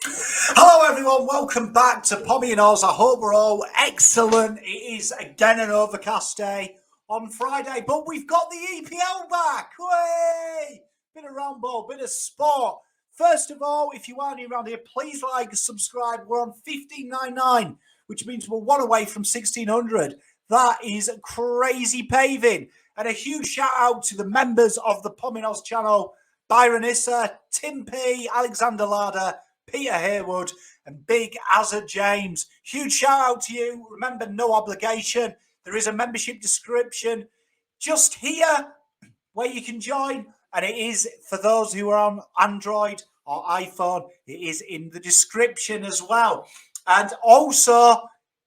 Hello everyone, welcome back to Pommy and Oz. I hope we're all excellent. It is again an overcast day on Friday, but we've got the EPL back. Way! Bit of round ball, bit of sport. First of all, if you are new around here, please like and subscribe. We're on 1599, which means we're one away from 1600. That is crazy paving. And a huge shout out to the members of the Pommy and Oz channel, Byron Issa, Tim P, Alexander Lada, Peter Haywood, and Big Azza James. Huge shout out to you. Remember, no obligation. There is a membership description just here where you can join. And it is for those who are on Android or iPhone. It is in the description as well. And also,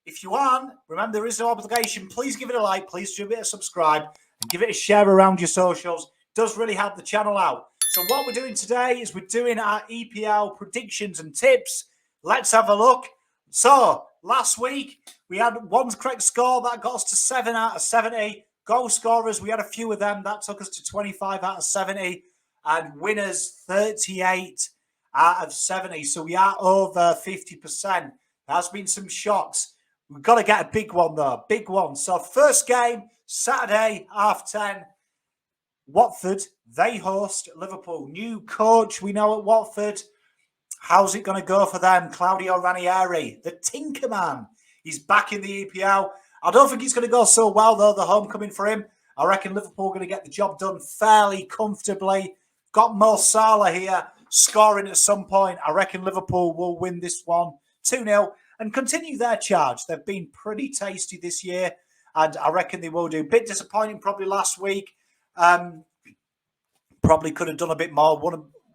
if you aren't, remember, there is no obligation. Please give it a like. Please do a bit of subscribe and give it a share around your socials. It does really help the channel out. So what we're doing today is we're doing our EPL predictions and tips. Let's have a look. So last week we had one correct score that got us to 7 out of 70. Goal scorers, we had a few of them. That took us to 25 out of 70. And winners, 38 out of 70. So we are over 50%. There has been some shocks. We've got to get a big one though. Big one. So first game, Saturday, 10:30. Watford, they host Liverpool. New coach, we know at Watford. How's it going to go for them? Claudio Ranieri, the Tinker Man. He's back in the EPL. I don't think it's going to go so well, though, the homecoming for him. I reckon Liverpool are going to get the job done fairly comfortably. Got Mo Salah here scoring at some point. I reckon Liverpool will win this one 2-0 and continue their charge. They've been pretty tasty this year, and I reckon they will do. Bit disappointing probably last week. Probably could have done a bit more.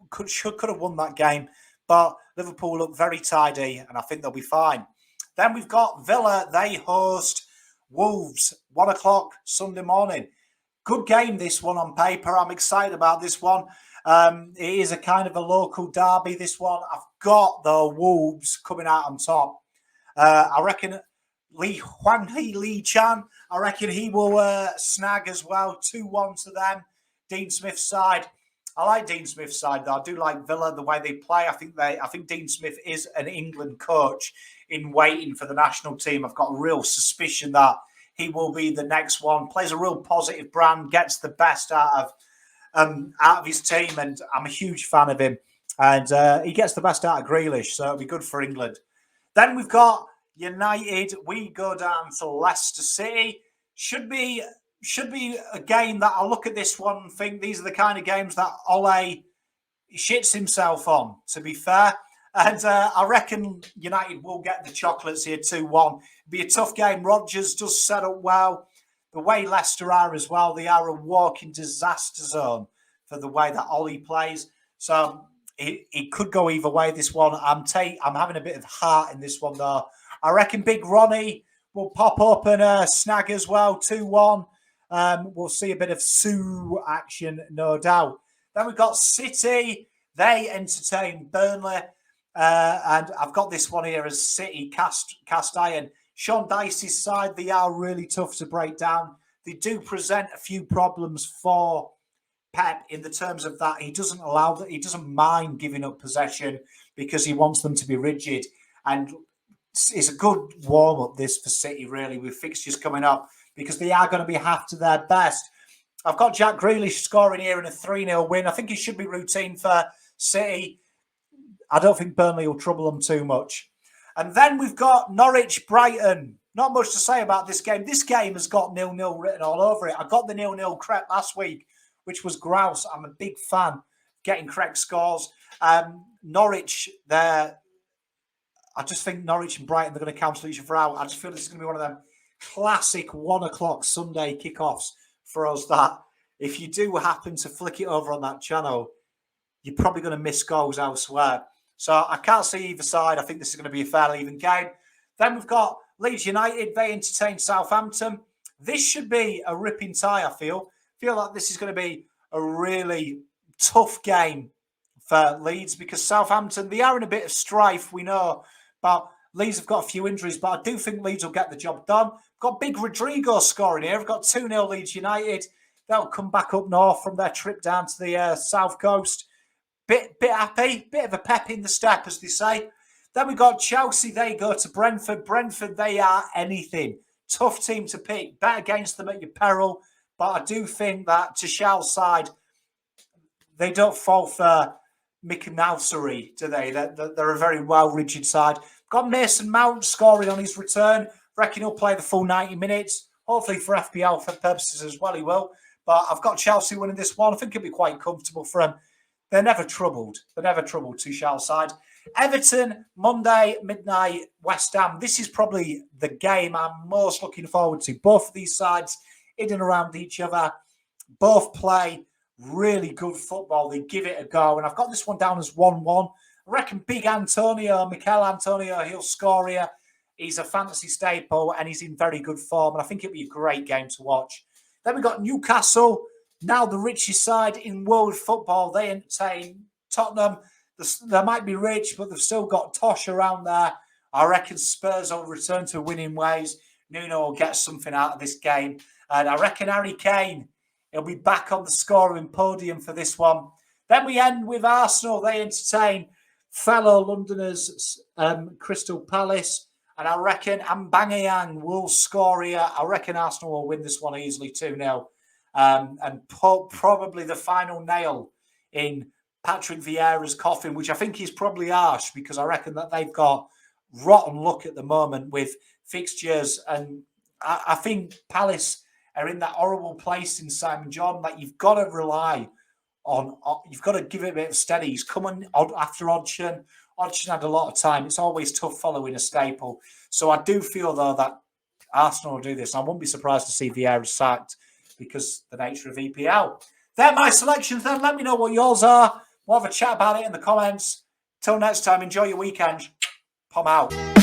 Could have won that game, but Liverpool look very tidy, and I think they'll be fine. Then we've got Villa. They host Wolves, 1 o'clock Sunday morning. Good game, this one on paper. I'm excited about this one. It is a kind of a local derby, this one. I've got the Wolves coming out on top. I reckon Lee Chan, I reckon he will snag as well. 2-1 to them. Dean Smith's side. I like Dean Smith's side, though. I do like Villa, the way they play. I think Dean Smith is an England coach in waiting for the national team. I've got a real suspicion that he will be the next one. Plays a real positive brand, gets the best out of his team, and I'm a huge fan of him. And he gets the best out of Grealish, so it'll be good for England. Then we've got United. We go down to Leicester City. Should be a game that I'll look at this one and think these are the kind of games that Ole shits himself on, to be fair. And I reckon United will get the chocolates here 2-1. It'll be a tough game. Rodgers does set up well. The way Leicester are as well, they are a walking disaster zone for the way that Ole plays. So it could go either way, this one. I'm having a bit of heart in this one, though. I reckon Big Ronnie will pop up and snag as well, 2-1. We'll see a bit of Sue action, no doubt. Then we've got City. They entertain Burnley. And I've got this one here as City cast iron. Sean Dyche's side, they are really tough to break down. They do present a few problems for Pep in the terms of that he doesn't mind giving up possession because he wants them to be rigid. And it's a good warm-up, this, for City, really, with fixtures coming up, because they are going to be half to their best. I've got Jack Grealish scoring here in a 3-0 win. I think it should be routine for City. I don't think Burnley will trouble them too much. And then we've got Norwich Brighton. Not much to say about this game. This game has got 0-0 written all over it. I got the 0-0 correct last week, which was grouse. I'm a big fan of getting correct scores. Norwich, I just think Norwich and Brighton, they're going to cancel each other out. I just feel this is going to be one of them classic 1 o'clock Sunday kickoffs for us that if you do happen to flick it over on that channel, you're probably going to miss goals elsewhere. So I can't see either side. I think this is going to be a fairly even game. Then we've got Leeds United. They entertain Southampton. This should be a ripping tie, I feel. Like this is going to be a really tough game for Leeds because Southampton, they are in a bit of strife, we know. But Leeds have got a few injuries, but I do think Leeds will get the job done. Got big Rodrigo scoring here. I've got 2-0 Leeds United. They'll come back up north from their trip down to the south coast. bit happy, bit of a pep in the step, as they say. Then we got Chelsea. They go to Brentford. Brentford, they are anything. Tough team to pick. Bet against them at your peril. But I do think that Tuchel's side, they don't fall for McNausery, do they? They're a very well-rigid side. Got Mason Mount scoring on his return. Reckon he'll play the full 90 minutes. Hopefully for FPL purposes as well, he will. But I've got Chelsea winning this one. I think it'll be quite comfortable for them. They're never troubled. Tuchel's side. Everton, Monday, midnight, West Ham. This is probably the game I'm most looking forward to. Both of these sides in and around each other. Both play really good football. They give it a go. And I've got this one down as 1-1. I reckon big Mikel Antonio, he'll score here. He's a fantasy staple and he's in very good form. And I think it'll be a great game to watch. Then we've got Newcastle, now the richest side in world football. They entertain Tottenham. They might be rich, but they've still got Tosh around there. I reckon Spurs will return to winning ways. Nuno will get something out of this game. And I reckon Harry Kane, he'll be back on the scoring podium for this one. Then we end with Arsenal. They entertain fellow Londoners, Crystal Palace. And I reckon Aubameyang will score here. I reckon Arsenal will win this one easily 2-0. And put probably the final nail in Patrick Vieira's coffin, which I think is probably harsh because I reckon that they've got rotten luck at the moment with fixtures. And I think Palace are in that horrible place in Simon Jordan that you've got to rely on. You've got to give it a bit of steady. He's coming after Hodgson. Hodgson had a lot of time. It's always tough following a staple. So I do feel, though, that Arsenal will do this. I wouldn't be surprised to see Vieira sacked because the nature of EPL. They're my selections then. Let me know what yours are. We'll have a chat about it in the comments. Till next time, enjoy your weekend. Pom out.